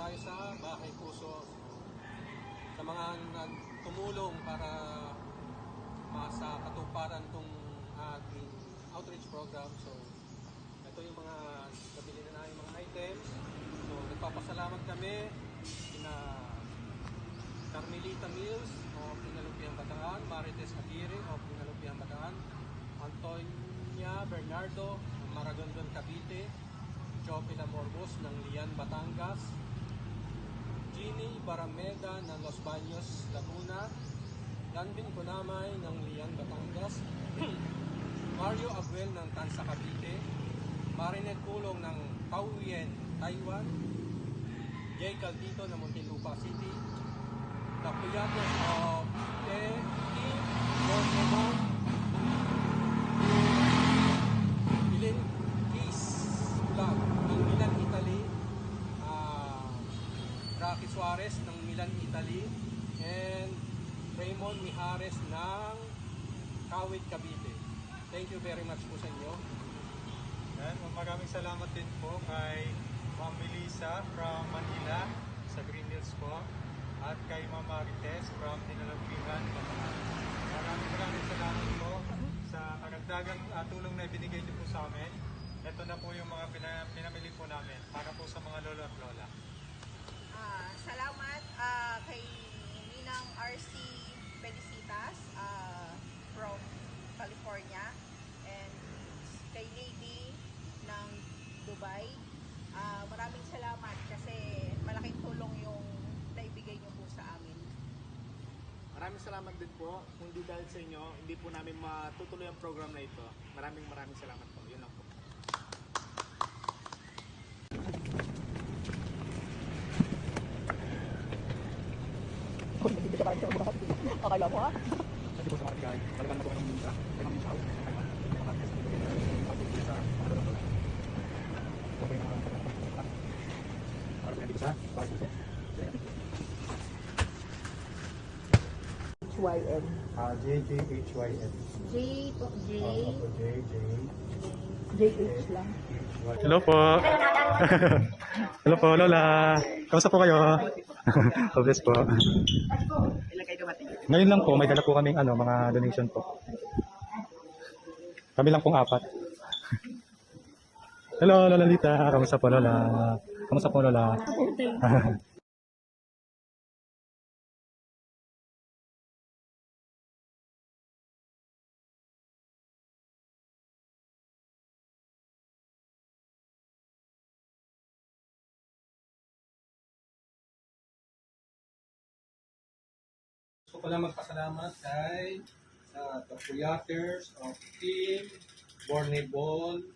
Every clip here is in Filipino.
tayo sa Bahay Puso sa mga tumulong para sa katuparan itong ating outreach program. So, ito yung mga nabili na namin mga items. So, nagpapasalamat kami na Carmelita Mills o Pinalupiang Bataan, Marites Aguirre o Pinalupiang Bataan, Antonia Bernardo ng Maragondon, Cavite, Chopila Morbos ng Lian, Batangas, Ginny Barameda ng Los Baños, Laguna, Danvin Kunamay ng Lian, Batangas, Mario Abuel ng Tansa, Cavite, Marinet Kulong ng Taoyuan, Taiwan, Jay Caldito ng Muntinlupa City, the Puyaters of Bornemont, Ilin Keys Vlog ng Milan, Italy, Rocky Suarez ng Milan, Italy, and Raymond Mijares ng Kawit, Cavite. Thank you very much po sa inyo. Yan, maraming salamat din po kay Ma'am Melissa from Manila sa Green Hills po at kay Ma'am Marites from Pinalupian. Maraming salamat po sa karagdagang tulong na ibinigay niyo po sa amin. Ito na po yung mga pinamili po namin para po sa mga lolo at lola. Salamat kay Ninang RC Felicitas from California and kay Lady ng Dubai. Maraming salamat kasi malaking tulong yung naibigay niyo po sa amin. Maraming salamat din po. Kung di dahil sa inyo, hindi po namin matutuloy ang program na ito. Maraming salamat po. Yun lang po. Okay lang po ha? Kasi po sa mga tigay, talagang na po ng minsa. Kaya ng minsa. HYN. JJHYN. J po, J. JJ. JH lang. Hello po. Hello po, Lola. Kamusta po kayo? Bless po. Ngayon lang po, may dala po kaming mga donation po. Kami lang pong 4. Hello, Lola Lita. Kamusta po, Lola? Kamusta po, Lola? Gusto ko lang magpasalamat kay the Puyaters of Team Bornebon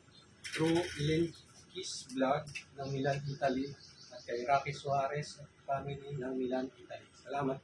through Ilin Keys Vlog ng Milan, Italy at kay Rocky Suarez at family ng Milan, Italy. Salamat.